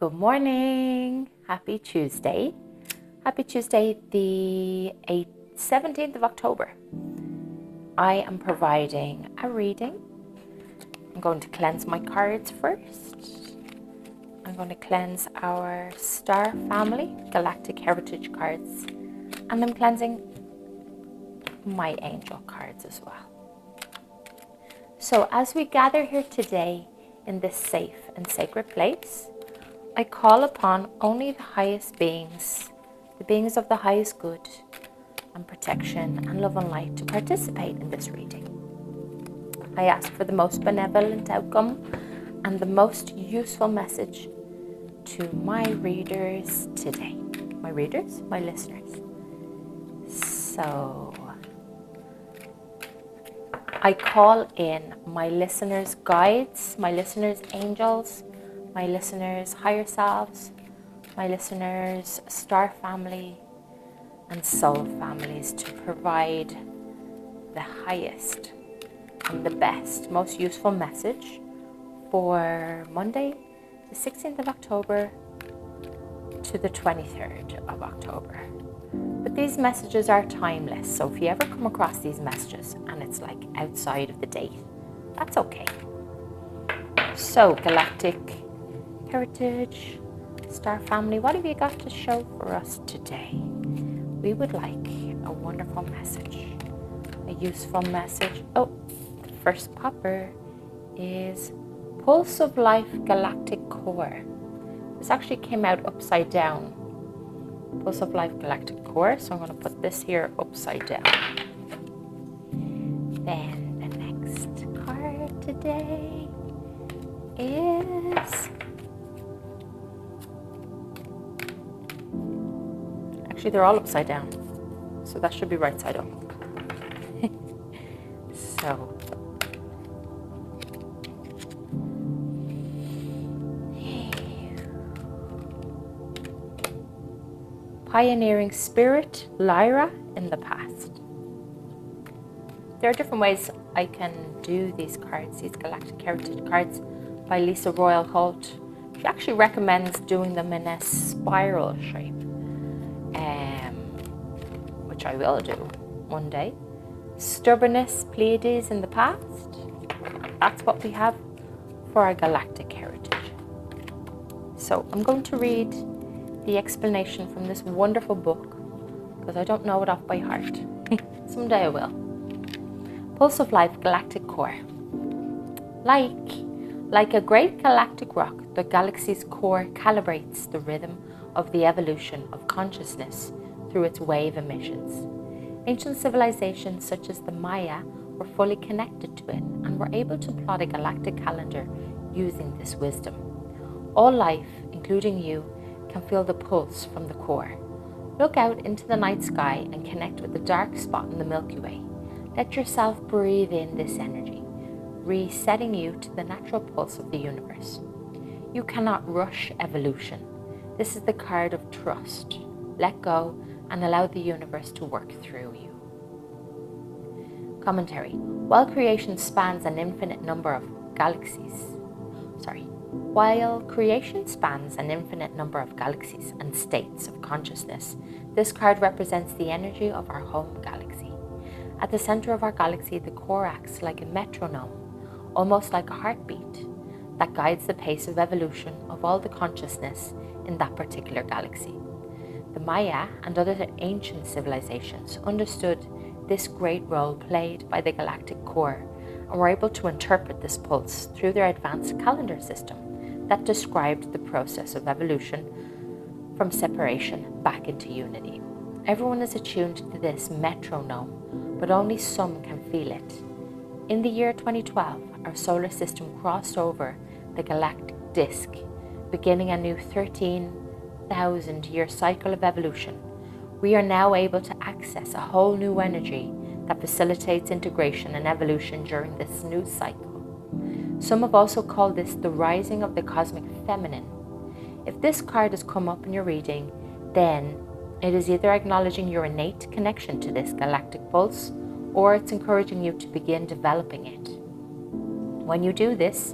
Good morning. Happy Tuesday. Happy Tuesday, the 17th of October. I am providing a reading. I'm going to cleanse my cards first. I'm going to cleanse our Star Family Galactic Heritage cards. And I'm cleansing my angel cards as well. So as we gather here today in this safe and sacred place, I call upon only the highest beings, the beings of the highest good and protection and love and light to participate in this reading. I ask for the most benevolent outcome and the most useful message to my readers today. My readers, my listeners. So I call in my listeners' guides, my listeners' angels, my listeners' higher selves, my listeners' star family and soul families to provide the highest and the best, most useful message for Monday, the 16th of October to the 23rd of October. But these messages are timeless, so if you ever come across these messages and it's like outside of the date, that's okay. So, Galactic Heritage, Star Family, what have you got to show for us today? We would like a wonderful message, a useful message. Oh, the first popper is Pulse of Life Galactic Core. This actually came out upside down. Pulse of Life Galactic Core, so I'm going to put this here upside down. Then the next card today is... Actually, they're all upside down, so that should be right side up. So, Pioneering Spirit, Lyra in the past. There are different ways I can do these cards, these Galactic Heritage cards by Lisa Royal Holt. She actually recommends doing them in a spiral shape. Which I will do one day. Stubbornness, Pleiades in the past. That's what we have for our Galactic Heritage. So I'm going to read the explanation from this wonderful book because I don't know it off by heart. Someday I will. Pulse of Life Galactic Core. Like a great galactic rock, the galaxy's core calibrates the rhythm of the evolution of consciousness through its wave emissions. Ancient civilizations such as the Maya were fully connected to it and were able to plot a galactic calendar using this wisdom. All life, including you, can feel the pulse from the core. Look out into the night sky and connect with the dark spot in the Milky Way. Let yourself breathe in this energy, resetting you to the natural pulse of the universe. You cannot rush evolution. This is the card of trust. Let go and allow the universe to work through you. Commentary. While creation spans an infinite number of galaxies and states of consciousness, this card represents the energy of our home galaxy. At the center of our galaxy, the core acts like a metronome, almost like a heartbeat, that guides the pace of evolution of all the consciousness in that particular galaxy. The Maya and other ancient civilizations understood this great role played by the galactic core and were able to interpret this pulse through their advanced calendar system that described the process of evolution from separation back into unity. Everyone is attuned to this metronome, but only some can feel it. In the year 2012, our solar system crossed over the galactic disk, beginning a new 13,000-year cycle of evolution. We are now able to access a whole new energy that facilitates integration and evolution during this new cycle. Some have also called this the rising of the cosmic feminine. If this card has come up in your reading, then it is either acknowledging your innate connection to this galactic pulse, or it's encouraging you to begin developing it. When you do this,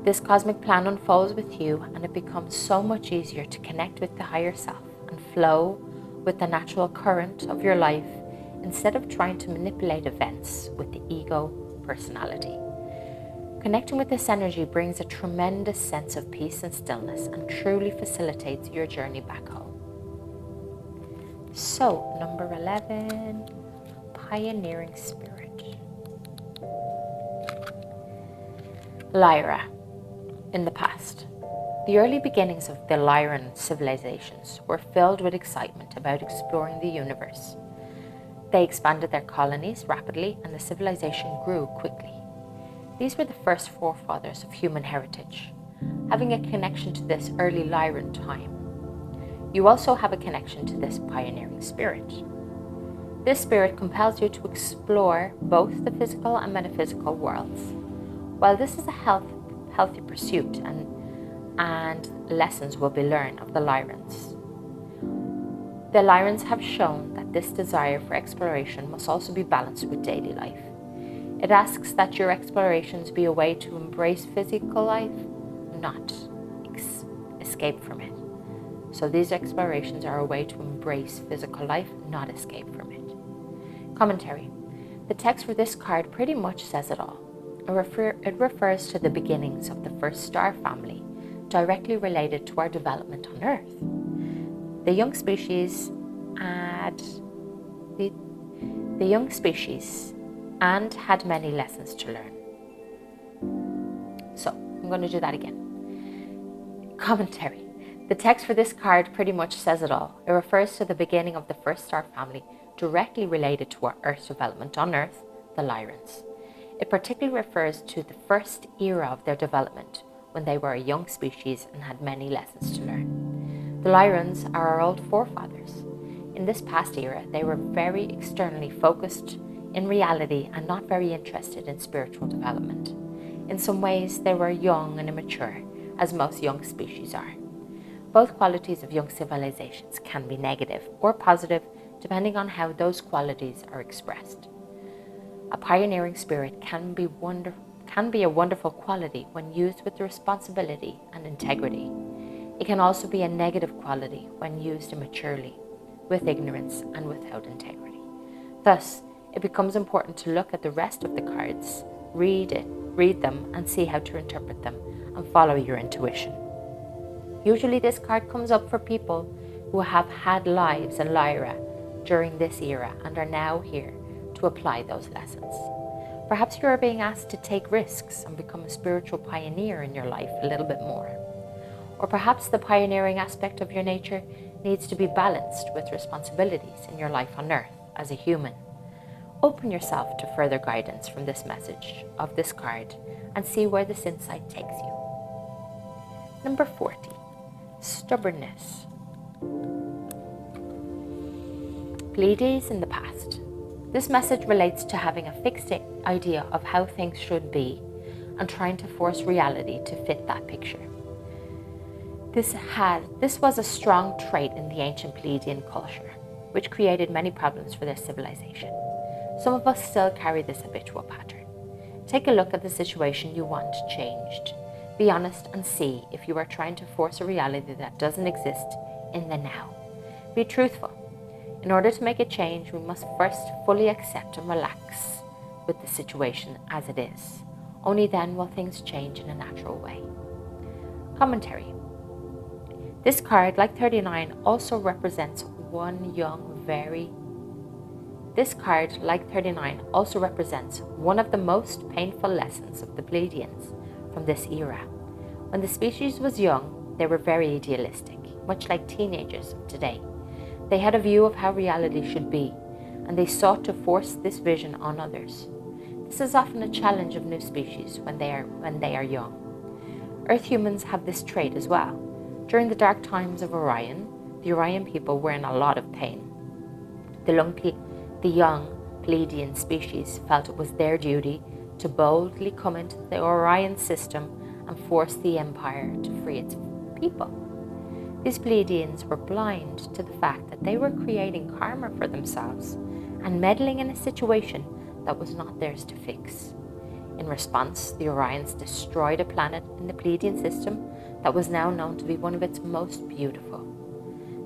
This cosmic plan unfolds with you, and it becomes so much easier to connect with the higher self and flow with the natural current of your life instead of trying to manipulate events with the ego personality. Connecting with this energy brings a tremendous sense of peace and stillness and truly facilitates your journey back home. So, number 11, Pioneering Spirit. Lyra. In the past, the early beginnings of the Lyran civilizations were filled with excitement about exploring the universe. They expanded their colonies rapidly and the civilization grew quickly. These were the first forefathers of human heritage, having a connection to this early Lyran time. You also have a connection to this pioneering spirit. This spirit compels you to explore both the physical and metaphysical worlds. While this is a healthy pursuit and lessons will be learned of the Lyrans. The Lyrans have shown that this desire for exploration must also be balanced with daily life. It asks that your explorations be a way to embrace physical life, not escape from it. So these explorations are a way to embrace physical life, not escape from it. Commentary. The text for this card pretty much says it all. It refers to the beginnings of the first star family, directly related to our development on Earth. The young species and had many lessons to learn. So, I'm going to do that again. Commentary. The text for this card pretty much says it all. It refers to the beginning of the first star family, directly related to our Earth's development on Earth, the Lyrans. It particularly refers to the first era of their development, when they were a young species and had many lessons to learn. The Lyrans are our old forefathers. In this past era, they were very externally focused in reality and not very interested in spiritual development. In some ways, they were young and immature, as most young species are. Both qualities of young civilizations can be negative or positive, depending on how those qualities are expressed. A pioneering spirit can be a wonderful quality when used with responsibility and integrity. It can also be a negative quality when used immaturely, with ignorance and without integrity. Thus, it becomes important to look at the rest of the cards, read them and see how to interpret them and follow your intuition. Usually this card comes up for people who have had lives in Lyra during this era and are now here to apply those lessons. Perhaps you are being asked to take risks and become a spiritual pioneer in your life a little bit more. Or perhaps the pioneering aspect of your nature needs to be balanced with responsibilities in your life on Earth as a human. Open yourself to further guidance from this message of this card and see where this insight takes you. Number 40, stubbornness. Pleiades in the past. This message relates to having a fixed idea of how things should be and trying to force reality to fit that picture. This was a strong trait in the ancient Pleiadian culture, which created many problems for their civilization. Some of us still carry this habitual pattern. Take a look at the situation you want changed. Be honest and see if you are trying to force a reality that doesn't exist in the now. Be truthful. In order to make a change, we must first fully accept and relax with the situation as it is. Only then will things change in a natural way. Commentary. This card, like 39, also represents one of the most painful lessons of the Pleiadians from this era. When the species was young, they were very idealistic, much like teenagers of today. They had a view of how reality should be, and they sought to force this vision on others. This is often a challenge of new species when they are young. Earth humans have this trait as well. During the dark times of Orion, the Orion people were in a lot of pain. The young Pleiadian species felt it was their duty to boldly come into the Orion system and force the empire to free its people. These Pleiadians were blind to the fact that they were creating karma for themselves and meddling in a situation that was not theirs to fix. In response, the Orions destroyed a planet in the Pleiadian system that was now known to be one of its most beautiful.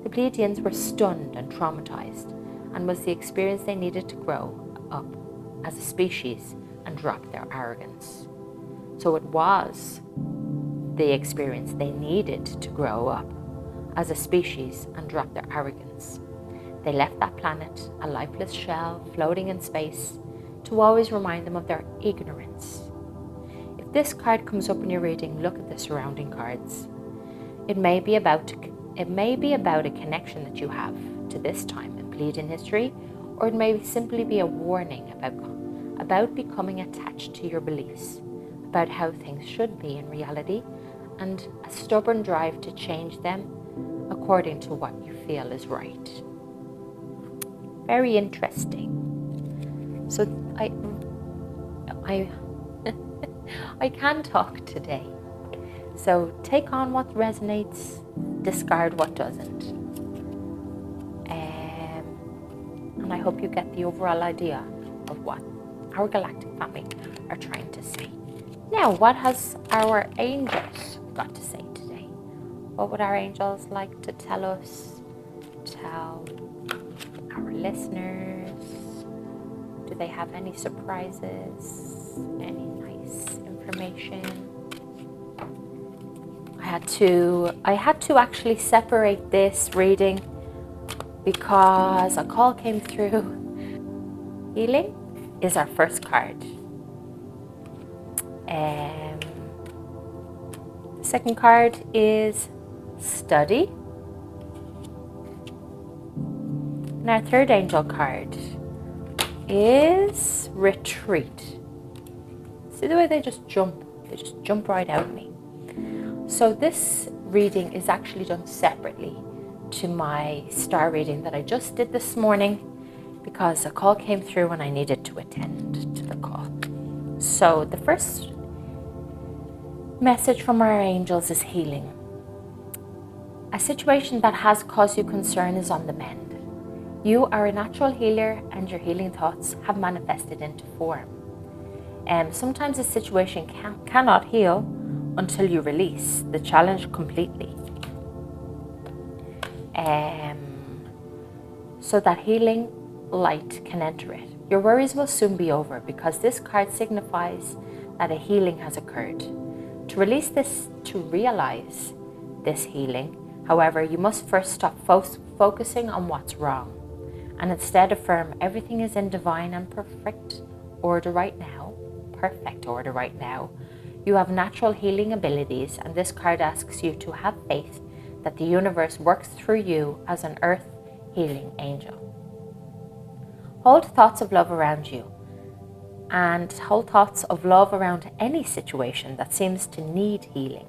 The Pleiadians were stunned and traumatized, and was the experience they needed to grow up as a species and drop their arrogance. So it was the experience they needed to grow up as a species and drop their arrogance. They left that planet, a lifeless shell floating in space, to always remind them of their ignorance. If this card comes up in your reading, look at the surrounding cards. It may be about a connection that you have to this time in Pleiadian history, or it may simply be a warning about becoming attached to your beliefs, about how things should be in reality, and a stubborn drive to change them according to what you feel is right. Very interesting. So I can talk today. So take on what resonates, discard what doesn't. And I hope you get the overall idea of what our galactic family are trying to say. Now, what has our angels got to say today? What would our angels like to tell us, tell our listeners? Do they have any surprises, any nice information? I had to actually separate this reading because a call came through. Healing is our first card. The second card is study. And our third angel card is retreat. See the way they just jump right out at me. So this reading is actually done separately to my star reading that I just did this morning, because a call came through and I needed to attend to the call. So the first message from our angels is healing. A situation that has caused you concern is on the mend. You are a natural healer, and your healing thoughts have manifested into form. Sometimes a situation cannot heal until you release the challenge completely. So that healing light can enter it. Your worries will soon be over, because this card signifies that a healing has occurred. To release this, to realize this healing, however, you must first stop focusing on what's wrong, and instead affirm everything is in divine and perfect order right now. You have natural healing abilities, and this card asks you to have faith that the universe works through you as an earth healing angel. Hold thoughts of love around you, and hold thoughts of love around any situation that seems to need healing.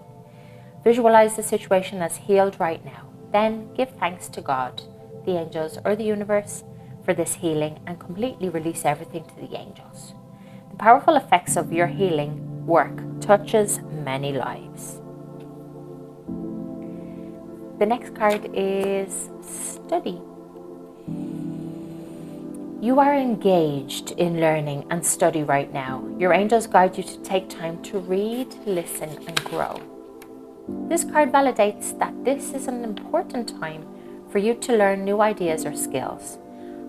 Visualize the situation as healed right now. Then give thanks to God, the angels, or the universe for this healing, and completely release everything to the angels. The powerful effects of your healing work touches many lives. The next card is study. You are engaged in learning and study right now. Your angels guide you to take time to read, listen, and grow. This card validates that this is an important time for you to learn new ideas or skills.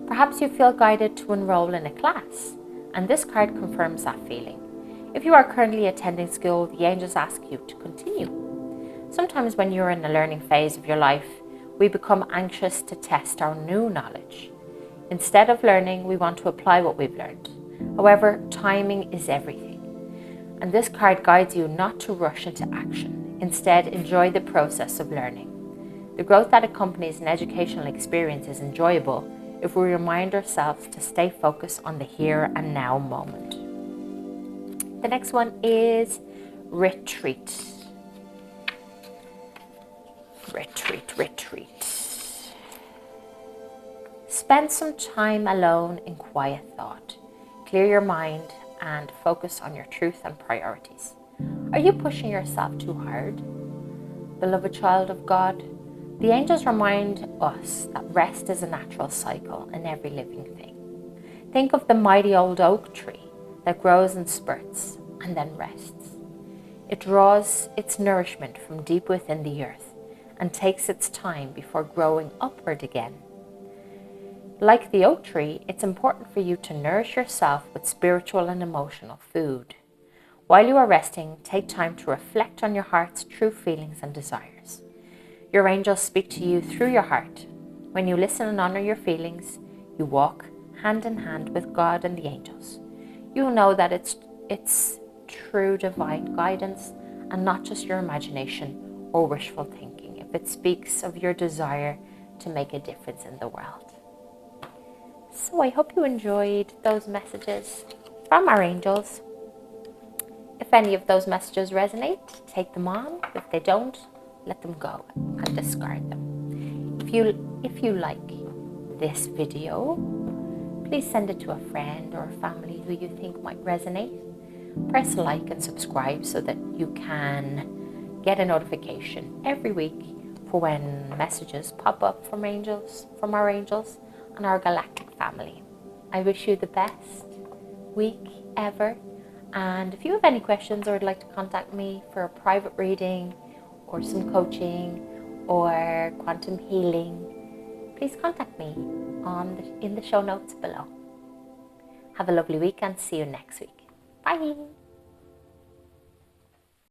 Perhaps you feel guided to enroll in a class, and this card confirms that feeling. If you are currently attending school, the angels ask you to continue. Sometimes when you're in the learning phase of your life, we become anxious to test our new knowledge. Instead of learning, we want to apply what we've learned. However, timing is everything, and this card guides you not to rush into action. Instead, enjoy the process of learning. The growth that accompanies an educational experience is enjoyable if we remind ourselves to stay focused on the here and now moment. The next one is retreat. Retreat. Spend some time alone in quiet thought. Clear your mind and focus on your truth and priorities. Are you pushing yourself too hard? Beloved child of God, the angels remind us that rest is a natural cycle in every living thing. Think of the mighty old oak tree that grows in spurts. and then rests. It draws its nourishment from deep within the earth and takes its time before growing upward again. Like the oak tree, it's important for you to nourish yourself with spiritual and emotional food. While you are resting, take time to reflect on your heart's true feelings and desires. Your angels speak to you through your heart. When you listen and honor your feelings, you walk hand in hand with God and the angels. You'll know that it's true divine guidance and not just your imagination or wishful thinking if it speaks of your desire to make a difference in the world. So I hope you enjoyed those messages from our angels. If any of those messages resonate, take them on. If they don't, let them go and discard them. If you like this video, please send it to a friend or a family who you think might resonate. Press like and subscribe so that you can get a notification every week for when messages pop up from our angels and our galactic family. I wish you the best week ever, and if you have any questions or would like to contact me for a private reading or some coaching or quantum healing, please contact me in the show notes below. Have a lovely week and see you next week. Bye!